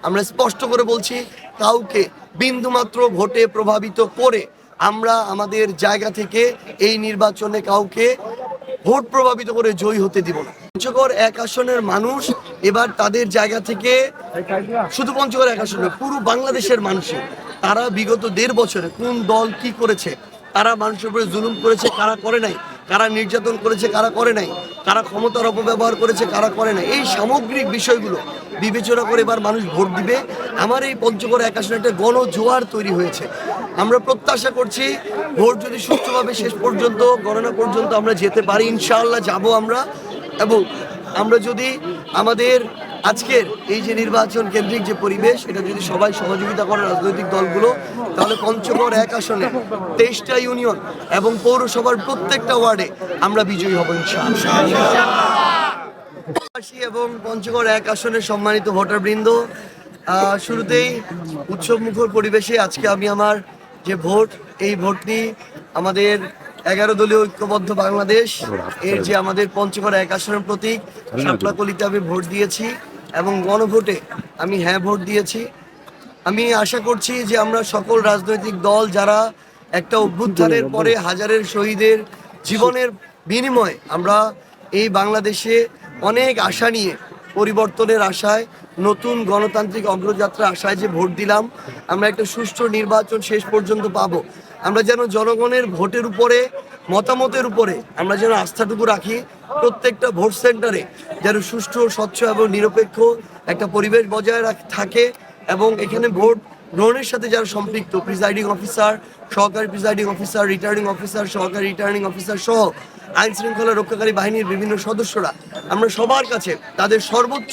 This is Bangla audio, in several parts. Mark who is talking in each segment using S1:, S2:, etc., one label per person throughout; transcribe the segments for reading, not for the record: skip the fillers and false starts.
S1: আমরা স্পষ্ট করে বলছি, কাউকে বিন্দুমাত্র ভোটে প্রভাবিত করে আমরা আমাদের জায়গা থেকে এই নির্বাচনে কাউকে ভোট প্রভাবিত করে জয়ী হতে দিব না। পঞ্চগড় এক আসনের মানুষ এবার তাদের জায়গা থেকে, শুধু পঞ্চগড় এক আসনে পুরো বাংলাদেশের মানুষই, তারা বিগত 1.5 বছরে কোন দল কি করেছে, তারা মানুষের উপরে জুলুম করেছে, কারা করে নাই, কারা নির্যাতন করেছে, কারা করে নাই, কারা ক্ষমতার অপব্যবহার করেছে, কারা করে নাই, এই সামগ্রিক বিষয়গুলো বিবেচনা করে এবার মানুষ ভোট দিবে। আমার এই পঞ্চগড় এক আসনে একটা গণজোয়ার তৈরি হয়েছে। আমরা প্রত্যাশা করছি ভোট যদি সুষ্ঠুভাবে শেষ পর্যন্ত গণনা পর্যন্ত আমরা যেতে পারি, ইনশাআল্লাহ যাব আমরা। এবং আমরা যদি আমাদের আজকের এই যে নির্বাচন কেন্দ্রিক যে পরিবেশ, এটা যদি সবাই সহযোগিতা করে রাজনৈতিক দলগুলো, তাহলে পঞ্চগড় এক আসনে 23টা ইউনিয়ন এবং পৌরসভার প্রত্যেকটা ওয়ার্ডে আমরা বিজয়ী হব ইনশাআল্লাহ। এবং পঞ্চগড় এক আসনের সম্মানিত ভোটারবৃন্দ, শুরুতেই উৎসব মুখর পরিবেশে আজকে আমি আমার যে ভোট, এই ভোটটি আমাদের 11 দলীয় ঐক্যবদ্ধ বাংলাদেশ এর যে আমাদের পঞ্চগড় এক আসনের প্রতীক শাপলাকলিতে আমি ভোট দিয়েছি এবং গণভোটে আমি হ্যাঁ ভোট দিয়েছি। আমি আশা করছি যে আমরা সকল রাজনৈতিক দল যারা একটা অভ্যুত্থানের পরে হাজারের শহীদের জীবনের বিনিময়ে আমরা এই বাংলাদেশে অনেক আশা নিয়ে, পরিবর্তনের আশায়, নতুন গণতান্ত্রিক অগ্রযাত্রা আশায় যে ভোট দিলাম, আমরা একটা সুষ্ঠু নির্বাচন শেষ পর্যন্ত পাবো। আমরা যেন জনগণের ভোটের উপরে, মতামতের উপরে আমরা যেন আস্থাটুকু রাখি। প্রত্যেকটা ভোট সেন্টারে যেন সুষ্ঠু, স্বচ্ছ এবং নিরপেক্ষ একটা পরিবেশ বজায় থাকে এবং এখানে ভোট গ্রহণের সাথে যারা সম্পৃক্ত, প্রিজাইডিং অফিসার, সহকারী প্রিজাইডিং অফিসার, রিটার্নিং অফিসার, সহকারী রিটার্নিং অফিসার সহ আইন শৃঙ্খলা রক্ষাকারী বাহিনীর বিভিন্ন সদস্যরা, আমরা সবার কাছে তাদের সর্বোচ্চ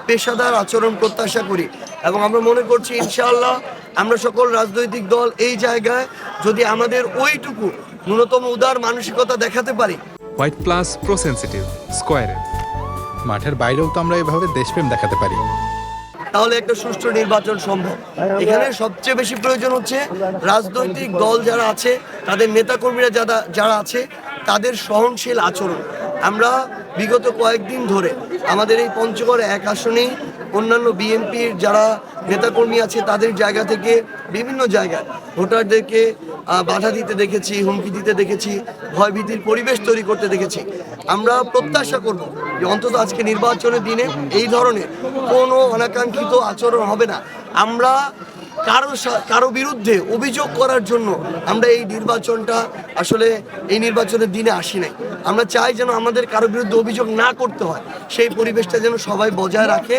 S1: পেশাদার আচরণ প্রত্যাশা করি এবং আমরা মনে করছি ইনশাআল্লাহ আমরা সকল রাজনৈতিক দল এই জায়গায় যদি আমাদের ওইটুকু ন্যূনতম উদার মানসিকতা দেখাতে পারি।
S2: হোয়াইট প্লাস প্রো সেনসিটিভ স্কয়ারে
S3: মাঠের বাইরেও তো আমরা এভাবে দেশপ্রেম দেখাতে পারি,
S1: তাহলে একটা সুষ্ঠু নির্বাচন সম্ভব। এখানে সবচেয়ে বেশি প্রয়োজন হচ্ছে রাজনৈতিক দল যারা আছে, তাদের নেতাকর্মীরা যারা আছে, তাদের সহনশীল আচরণ। আমরা বিগত কয়েকদিন ধরে আমাদের এই পঞ্চগড় এক আসনেই অন্যান্য বিএনপির যারা নেতাকর্মী আছে তাদের জায়গা থেকে বিভিন্ন জায়গায় ভোটারদেরকে বাধা দিতে দেখেছি, হুমকি দিতে দেখেছি, ভয়ভীতির পরিবেশ তৈরি করতে দেখেছি। আমরা প্রত্যাশা করব যে অন্তত আজকে নির্বাচনের দিনে এই ধরনের কোনো অনাকাঙ্ক্ষিত আচরণ হবে না। আমরা কারো বিরুদ্ধে অভিযোগ করার জন্য আমরা এই নির্বাচনটা আসলে এই নির্বাচনের দিনে আসি নাই। আমরা চাই যেন আমাদের কারো বিরুদ্ধে অভিযোগ না করতে হয়, সেই পরিবেশটা যেন সবাই বজায় রাখে।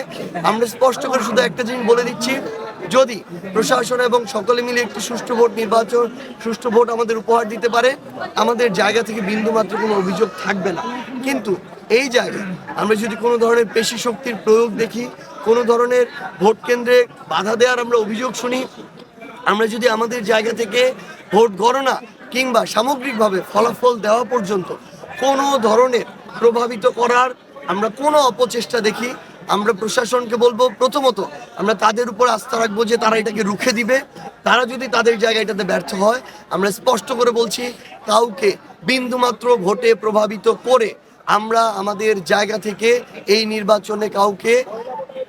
S1: আমরা স্পষ্ট করে শুধু একটা জিনিস বলে দিচ্ছি, যদি প্রশাসন এবং সকলে মিলে একটি সুষ্ঠু ভোট আমাদের উপহার দিতে পারে, আমাদের জায়গা থেকে বিন্দুমাত্র কোনো অভিযোগ থাকবে না। কিন্তু এই জায়গায় আমরা যদি কোনো ধরনের পেশি শক্তির প্রয়োগ দেখি, কোনো ধরনের ভোট কেন্দ্রে বাধা দেওয়ার আমরা অভিযোগ শুনি, আমরা যদি আমাদের জায়গা থেকে ভোট গণনা কিংবা সামগ্রিকভাবে ফলাফল দেওয়া পর্যন্ত কোনো ধরনের প্রভাবিত করার আমরা কোনো অপচেষ্টা দেখি, আমরা প্রশাসনকে বলবো প্রথমত আমরা তাদের উপর আস্থা রাখবো যে তারা এটাকে রুখে দিবে। তারা যদি তাদের জায়গায় এটাতে ব্যর্থ হয়, আমরা স্পষ্ট করে বলছি কাউকে বিন্দুমাত্র ভোটে প্রভাবিত করে আমরা আমাদের জায়গা থেকে এই নির্বাচনে কাউকে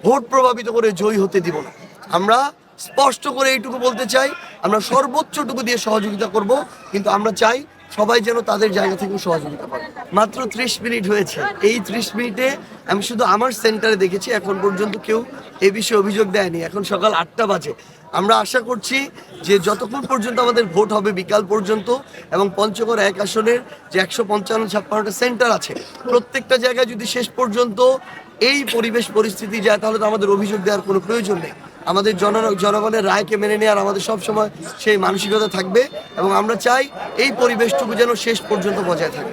S1: ভোট প্রভাবিত করে জয়ী হতে দিব না। আমরা স্পষ্ট করে এইটুকু বলতে চাই, আমরা সর্বোচ্চটুকু দিয়ে সহযোগিতা করব, কিন্তু আমরা চাই সবাই যেন তাদের জায়গা থেকে সহযোগিতা পাবে। মাত্র 30 মিনিট হয়েছে। এই 30 মিনিটে আমি শুধু আমার সেন্টারে দেখেছি, এখন পর্যন্ত কেউ এ বিষয়ে অভিযোগ দেয়নি। এখন সকাল 8টা বাজে। আমরা আশা করছি যে যতক্ষণ পর্যন্ত আমাদের ভোট হবে বিকাল পর্যন্ত, এবং পঞ্চগড় এক আসনের যে 155-56টা সেন্টার আছে, প্রত্যেকটা জায়গায় যদি শেষ পর্যন্ত এই পরিবেশ পরিস্থিতি যায়, তাহলে তো আমাদের অভিযোগ দেওয়ার কোনো প্রয়োজন নেই। আমাদের জনগণের রায়কে মেনে নেওয়ার আমাদের সবসময় সেই মানসিকতা থাকবে এবং আমরা চাই এই পরিবেশটুকু যেন শেষ পর্যন্ত বজায় থাকে।